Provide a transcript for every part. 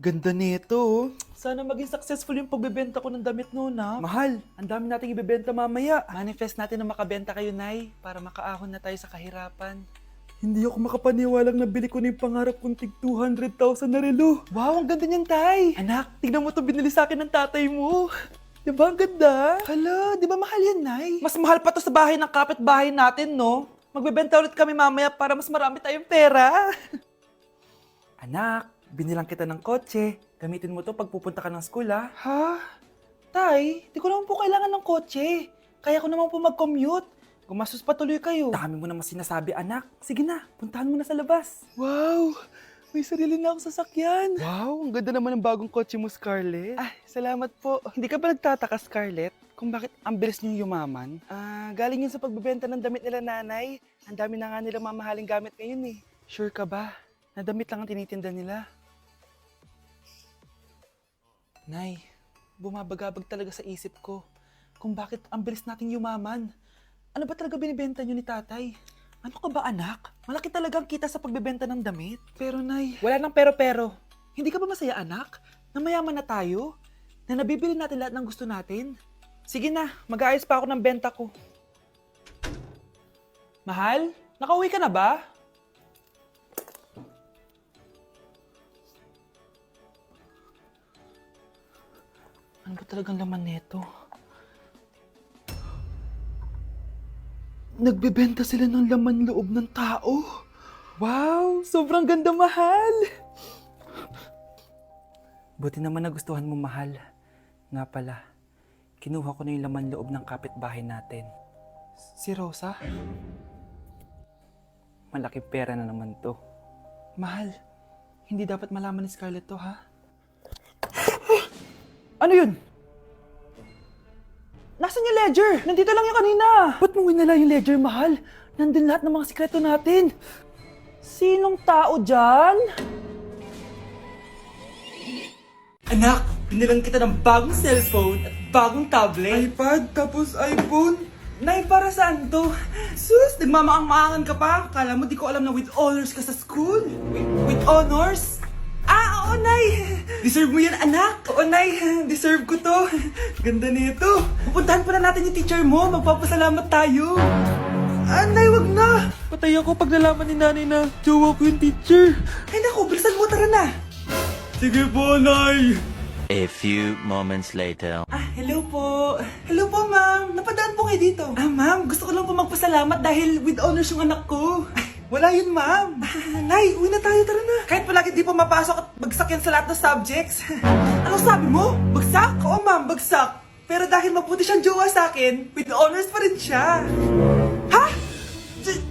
Ganda nito, oh. Sana maging successful yung pagbebenta ko ng damit noon, ha? Mahal, ang dami nating ibebenta mamaya. Manifest natin na makabenta kayo, Nay, para makaahon na tayo sa kahirapan. Hindi ako makapaniwalang nabili ko na yung pangarap kong tig 200,000 na relo. Wow, ang ganda niyan, Tay. Anak, tignan mo to binili sa akin ng tatay mo. Diba ang ganda? Hala, di ba mahal yan, Nay? Mas mahal pa to sa bahay ng kapitbahay natin, no? Magbebenta ulit kami mamaya para mas marami tayong pera. Anak, binilang kita ng kotse. Gamitin mo to pag pupunta ka ng school, ha? Ha? Tay, di ko naman po kailangan ng kotse. Kaya ko naman po mag-commute. Gumastos pa tuloy kayo. Dami mo naman sinasabi, anak. Sige na, puntahan mo na sa labas. Wow! May sarili na ako sasakyan. Wow, ang ganda naman ng bagong kotse mo, Scarlett. Ah, salamat po. Hindi ka ba nagtataka, Scarlett, kung bakit ang bilis niyong yumaman? Galing yun sa pagbebenta ng damit nila, nanay. Ang dami na nga nilang mamahaling gamit ngayon, eh. Sure ka ba? Na damit lang ang tinitinda nila? Nay, bumabagabag talaga sa isip ko kung bakit ang bilis nating yumaman. Ano ba talaga binibenta niyo ni tatay? Ano ka ba, anak? Malaki talagang kita sa pagbebenta ng damit. Pero, Nay, wala nang pero-pero. Hindi ka ba masaya, anak? Na mayaman na tayo? Na nabibili natin lahat ng gusto natin? Sige na, mag-aayos pa ako ng benta ko. Mahal, nakauwi ka na ba? Ano ba talagang laman neto? Nagbebenta sila ng laman loob ng tao. Wow, sobrang ganda, mahal. Buti naman nagustuhan mo, mahal. Nga pala, kinuha ko na yung laman loob ng kapitbahay natin. Si Rosa? Malaking pera na naman to. Mahal, hindi dapat malaman ni Scarlett to, ha? Ano yun? Nasaan yung ledger? Nandito lang yung kanina. Ba't mo winala yung ledger, mahal? Nandun lahat ng mga sikreto natin. Sinong tao dyan? Anak, binilang kita ng bagong cellphone at bagong tablet. iPad, tapos iPhone. Nay, para saan to? Sus, nagmamaang-maangan ka pa? Kala mo di ko alam na with honors ka sa school? With honors? Oo, Nay! Deserve mo yan, anak! Oo, Nay! Deserve ko to! Ganda nito! Pupuntahan pa na natin yung teacher mo! Magpapasalamat tayo! Nay, wag na! Patay ako pag nalaman ni nanay na jowa ko yung teacher! Ay naku, bilisan mo, tara na! Sige po, Nay! A few moments later. Hello po! Hello po, ma'am! Napadaan po kayo dito! Ma'am, gusto ko lang po magpasalamat dahil with honors yung anak ko! Wala yun, ma'am. Nay, uwi na tayo, tara na. Kahit palagi di pa mapasok at bagsak yan sa lahat ng subjects. Anong sabi mo? Bagsak? Oo, ma'am, bagsak. Pero dahil mabuti siyang jowa sa akin, with honors pa rin siya. Ha?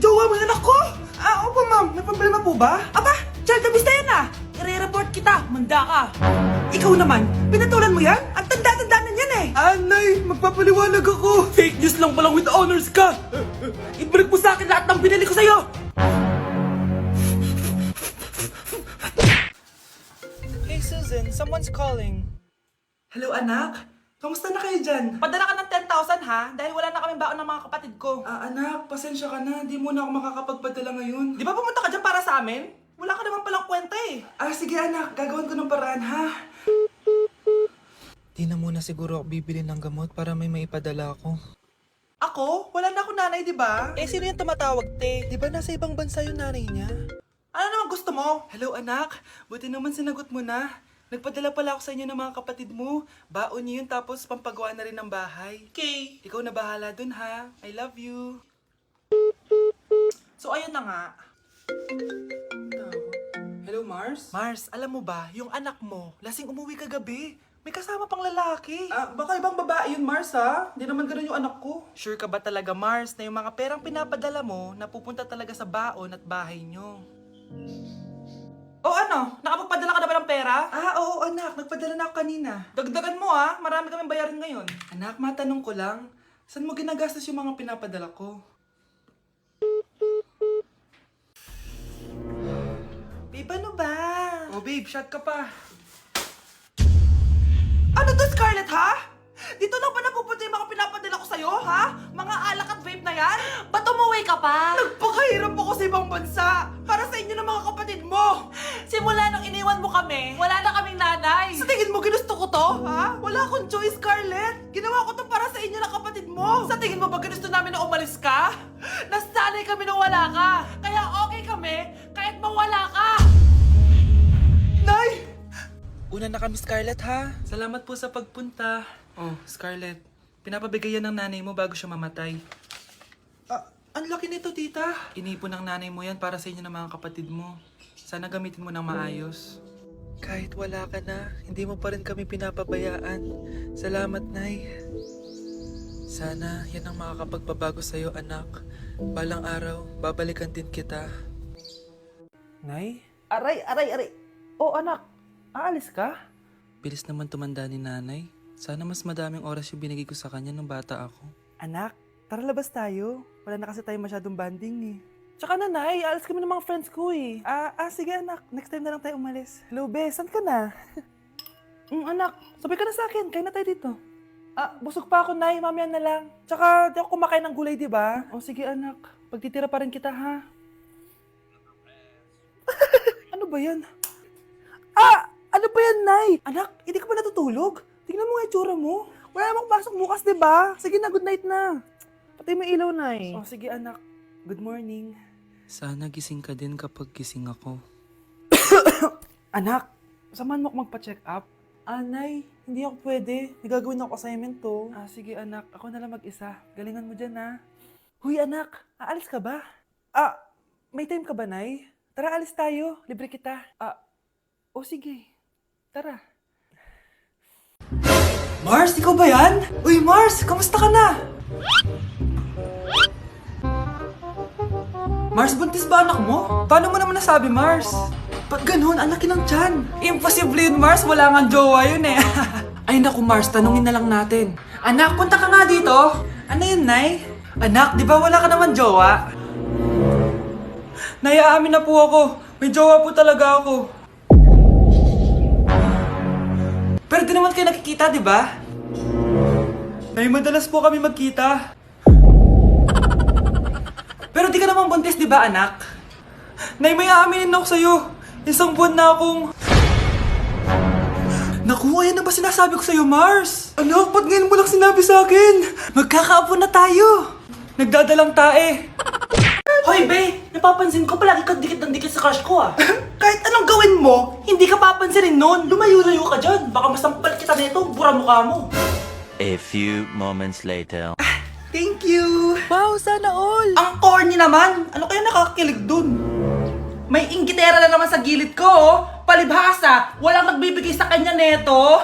Jowa mo yung anak ko? Opo, ma'am. May problema po ba? Aba, child abuse na yan ah. I-report kita, manda ka. Ikaw naman, pinatulan mo yan? Ang tanda-tanda na yan eh. Nay, magpapaliwanag ako. Fake news lang palang with honors ka. Ibalik mo sa akin lahat ng binili ko sa'yo. Hey Susan, someone's calling. Hello anak, kamusta na kayo dyan? Padala ka ng 10,000 ha, dahil wala na kaming baon ng mga kapatid ko. Anak, pasensya ka na, di muna ako makakapagpadala ngayon. Di ba pumunta ka dyan para sa amin? Wala ka naman palang kwenta eh. Sige anak, gagawin ko ng paraan ha. Di na muna siguro ako bibili ng gamot para may maipadala ako. Ako? Wala na ako nanay, di ba? Sino yung tumatawag, te? Di ba nasa ibang bansa yung nanay niya? Ano naman gusto mo? Hello, anak. Buti naman sinagot mo na. Nagpadala pala ako sa inyo ng mga kapatid mo. Baon niyo yun tapos pampagawa na rin ng bahay. Okay. Ikaw na bahala dun, ha? I love you. So, ayun na nga. Hello, Mars? Mars, alam mo ba, yung anak mo, lasing umuwi kagabi. May kasama pang lalaki. Baka ibang babae yun, Mars, ha? Hindi naman ganun yung anak ko. Sure ka ba talaga, Mars, na yung mga perang pinapadala mo, napupunta talaga sa baon at bahay nyo? Ano? Nakapagpadala ka na ba ng pera? Oo, anak. Nagpadala na ako kanina. Dagdagan mo, ha? Marami kaming bayarin ngayon. Anak, matanong ko lang, saan mo ginagastos yung mga pinapadala ko? Babe, ano ba? Babe, shot ka pa. Ano to, Scarlett, ha? Dito lang ba napupunta yung mga pinapadala ko sa'yo, ha? Mga alak at vape na yan? Ba't umuwi ka pa? Nagpakahirap ako sa ibang bansa para sa inyo ng mga kapatid mo. Simula nung iniwan mo kami, wala na kaming Wala akong choice, Scarlett! Ginawa ko to para sa inyo ng kapatid mo! Sa tingin mo ba gusto namin na umalis ka? Nasanay kami na wala ka! Kaya okay kami kahit mawala ka! Nay! Una na kami, Scarlett, ha? Salamat po sa pagpunta. Oh, Scarlett, pinapabigay yan ng nanay mo bago siya mamatay. Ang laki nito, tita. Inipon ng nanay mo yan para sa inyo ng mga kapatid mo. Sana gamitin mo ng maayos. Kahit wala ka na, hindi mo pa rin kami pinapabayaan. Salamat, Nay. Sana yan ang makakapagpabago sa'yo, anak. Balang araw, babalikan din kita. Nay? Aray! Oh, anak, aalis ka? Bilis naman tumanda ni nanay. Sana mas madaming oras yung binigay ko sa kanya nung bata ako. Anak, tara labas tayo. Wala na kasi tayo masyadong banding eh. Tsaka nanay, alas kami ng mga friends ko eh. Sige anak, next time na lang tayo umalis. Hello be, saan ka na? Anak, sabay ka na sa akin, kain na tayo dito. Busog pa ako, nay, mamaya na lang. Tsaka di ako kumakain ng gulay, di ba? O sige anak, pagtitira pa rin kita ha. Ano ba yan? Ano ba yan, nay? Anak, hindi ka ba natutulog? Tingnan mo nga itsura mo. Wala namang pasok bukas, di ba? Sige na, good night na. Patay mo ilaw, nay. O sige anak, good morning. Sana gising ka din kapag gising ako. Anak, samahan mo ako magpa-check up? Nay, hindi ako pwede. May gagawin ako assignment to. Sige anak, ako na lang mag-isa. Galingan mo dyan ha. Huy anak, aalis ka ba? May time ka ba, nay? Tara, alis tayo. Libre kita. Sige. Tara. Mars, ikaw ba yan? Uy, Mars, kamusta ka na? Mars, buntis ba anak mo? Paano mo naman nasabi, Mars? Ba't ganun? Ang laki ng tiyan. Imposible yun, Mars. Wala nga jowa yun eh. Ay naku, Mars. Tanungin na lang natin. Anak, punta ka nga dito. Ano yun, Nay? Anak, di ba wala ka naman jowa? Nay, aamin na po ako. May jowa po talaga ako. Pero di naman kayo nakikita, di ba? Nay, madalas po kami magkita. Pero di ka naman buntis, di ba, anak? Nay, may aaminin ako sa'yo. Isang buwan na akong... Naku, ayan na ba sinasabi ko sa'yo, Mars? Anak, ba't ngayon mo lang sinabi sa akin? Magkakaapo na tayo. Nagdadalang tae. Hoy, be! Napapansin ko palagi ka dikit ng dikit sa crush ko, ah. Kahit anong gawin mo, hindi ka papansinin nun. Lumayo-layo ka dyan. Baka masampal kita nito, bura mukha mo. A few moments later. Thank you! Wow, sana all! Ang corny naman! Ano kaya nakakakilig dun? May inggitera na naman sa gilid ko, oh! Palibhasa! Walang nagbibigay sa kanya neto!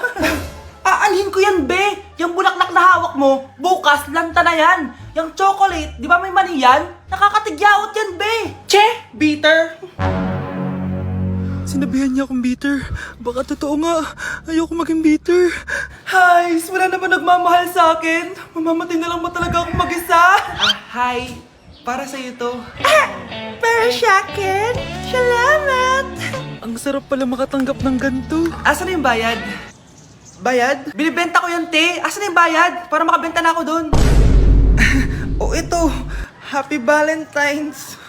Aanhin ko yan, be! Yung bulaklak na hawak mo, bukas, lanta na yan! Yung chocolate, di ba may mani yan? Nakakatigyawat yan, be! Che! Bitter! Sinabihan niya akong bitter. Baka totoo nga. Ayoko maging bitter. Hi! Wala naman nagmamahal sa akin. Mamamatay na lang ba talaga akong mag-isa? Hi! Para sa'yo to. Para sa akin? Salamat! Ang sarap pala makatanggap ng ganito. Asan na yung bayad? Bayad? Binibenta ko yan, te. Asan na yung bayad? Para makabenta na ako dun. Ito. Happy Valentine's.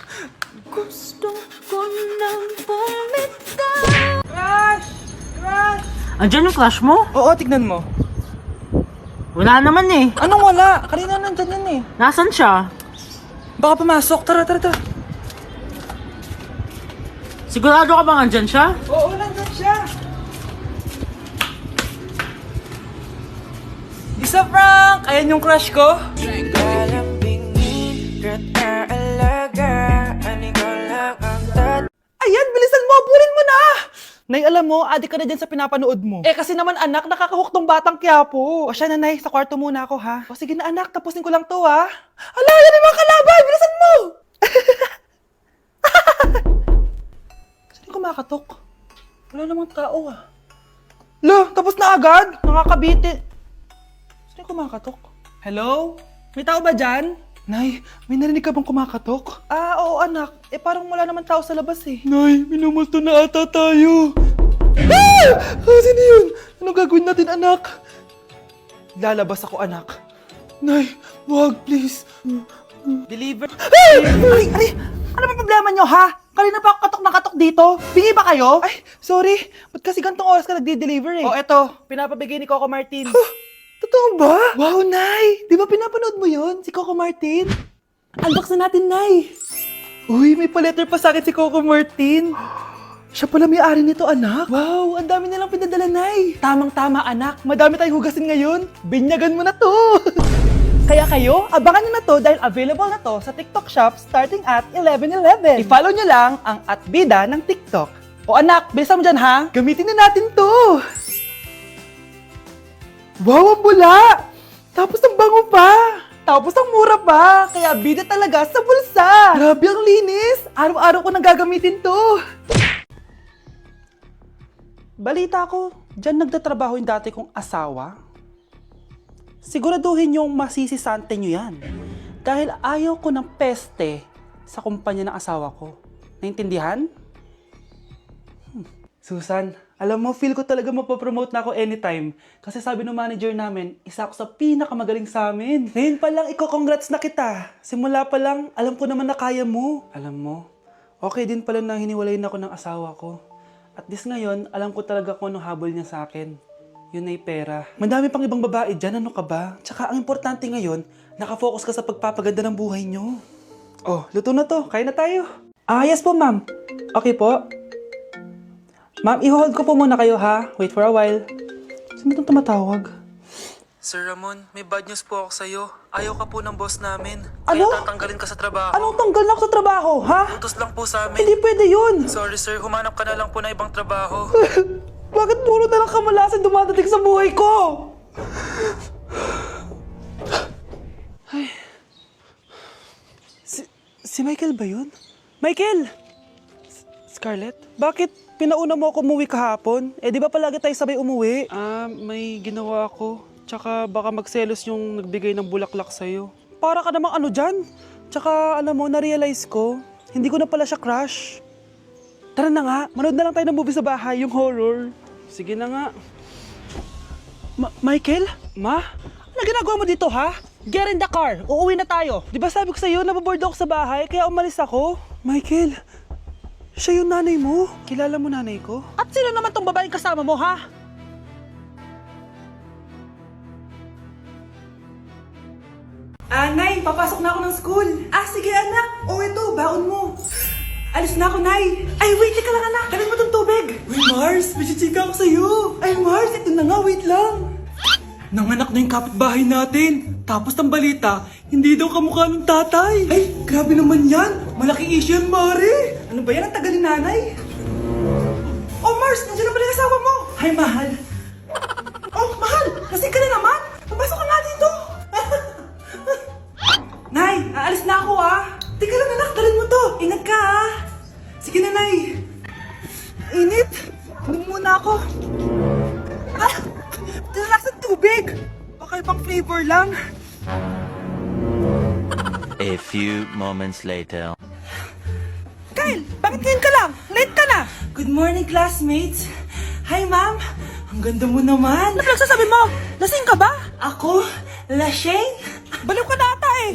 Gusto ko nang bumitaw. Crush! Crush! Andiyan yung crush mo? Oo, tignan mo. Wala naman eh. Anong wala? Kanina nandyan yan eh. Nasaan siya? Baka pumasok. Tara. Sigurado ka bang andyan siya? Oo, nandyan siya. Isa, Frank! Ayan yung crush ko. Ayan, bilisan mo! Abulin mo na! Nay, alam mo, adik ka na din sa pinapanood mo. Kasi naman anak, nakakahook tong batang Quiapo. O siya na, Nay, sa kwarto muna ako ha. O sige na anak, tapusin ko lang to ha. Ala, yan yung mga kalaban! Bilisan mo! Saan yung kumakatok? Wala namang tao ah. Lo, tapos na agad? Nakakabiti. Saan yung kumakatok? Hello? May tao ba dyan? Nay, may narinig ka bang kumakatok? Oo anak. Parang wala naman tao sa labas eh. Nay, minumulto na ata tayo. Sino yun? Anong gagawin natin anak? Lalabas ako anak. Nay, wag please. Deliver. Ay! Ano ba problema nyo, ha? Kanina pa ako katok na katok dito. Bingi ba kayo? Ay, sorry. Ba't kasi gantong oras ka nagde-deliver eh? Oh, eto. Pinapabigay ni Coco Martin. Totoo ba? Wow, Nay! Di ba pinapanood mo yun? Si Coco Martin? Unbox na natin, Nay! Uy, may pa-letter pa sa akin si Coco Martin. Siya pala may-ari nito, anak. Wow, ang dami nilang pinadala, Nay. Tamang-tama, anak. Madami tayong hugasin ngayon. Binyagan mo na to. Kaya kayo, abangan nyo na to dahil available na to sa TikTok Shop starting at 11:11. I-follow nyo lang ang @bida ng TikTok. O anak, bilisan mo dyan ha. Gamitin na natin to. Wow, ang bula! Tapos ang bango pa! Tapos ang mura pa! Kaya bida talaga sa bulsa! Grabe ang linis! Araw-araw ko nang gagamitin to! Balita ko, dyan nagtatrabaho yung dati kong asawa. Siguraduhin yung masisisante nyo yan. Dahil ayaw ko ng peste sa kumpanya ng asawa ko. Naintindihan? Susan, alam mo, feel ko talaga mapopromote na ako anytime. Kasi sabi ng manager namin, isa ako sa pinakamagaling sa amin. Ngayon pa lang, congrats na kita. Simula pa lang, alam ko naman na kaya mo. Alam mo, okay din pala na hiniwalayin ako ng asawa ko. At this ngayon, alam ko talaga kung anong habol niya sa akin. Yun ay pera. Madami pang ibang babae dyan, ano ka ba? Tsaka ang importante ngayon, nakafocus ka sa pagpapaganda ng buhay nyo. Oh, luto na to. Kaya na tayo. Ah, yes po, ma'am. Okay po. Ma'am, i-hold ko po muna kayo, ha? Wait for a while. Sino itong tumatawag? Sir Ramon, may bad news po ako sa'yo. Ayaw ka po ng boss namin. Ano? Kaya tatanggalin ka sa trabaho. Anong tanggal na ako sa trabaho, ha? Utos lang po sa amin. Hindi pwede yun. Sorry sir, humanap ka na lang po na ibang trabaho. Bakit puro na lang kamalasan dumadating sa buhay ko? Ay. Si Michael ba yun? Michael! Scarlett? Bakit pinauna mo ako umuwi kahapon? Eh di ba palagi tayo sabay umuwi? May ginawa ako. Tsaka baka magselos yung nagbigay ng bulaklak sa'yo. Para ka namang ano dyan? Tsaka alam mo, na-realize ko, hindi ko na pala siya crush. Tara na nga, manood na lang tayo ng movie sa bahay, yung horror. Sige na nga. Michael? Ma? Ano ginagawa mo dito, ha? Get in the car, uuwi na tayo. Di ba sabi ko sa'yo, nababoard ako sa bahay, kaya umalis ako? Michael, siya yung nanay mo. Kilala mo nanay ko? At sino naman tong babaeng kasama mo, ha? Nay, papasok na ako ng school. Sige anak. Ito, baon mo. Alis na ako, Nay. Ay, wait, teka lang anak. Dalhin mo tong tubig. Uy, Mars, may chichika ako sa'yo. Ay, Mars, ito na nga, wait lang. Nanganak na yung kapitbahay natin. Tapos ng balita, hindi daw kamukha ng tatay. Ay, grabe naman yan. Malaking issue yan, Mari. Ano ba yan? Ang tagal ni nanay. Oh, Mars, nandiyan na pala yung asawa mo. Hi, mahal. Oh, mahal, lasing ka na naman. Pumasok ka nga dito. Nay, aalis na ako Teka lang anak, dalhin mo to. Ingat ka Sige na, Nay. Init. Inom muna ako. Tinalak sa tubig. Baka ibang flavor lang. A few moments later. Kyle, bakit ngayon ka lang? Late ka na. Good morning, classmates. Hi, ma'am. Ang ganda mo naman. Ano pinagsasabi mo? Lasing ka ba? Ako? Lasing? Baliw ka na ata eh.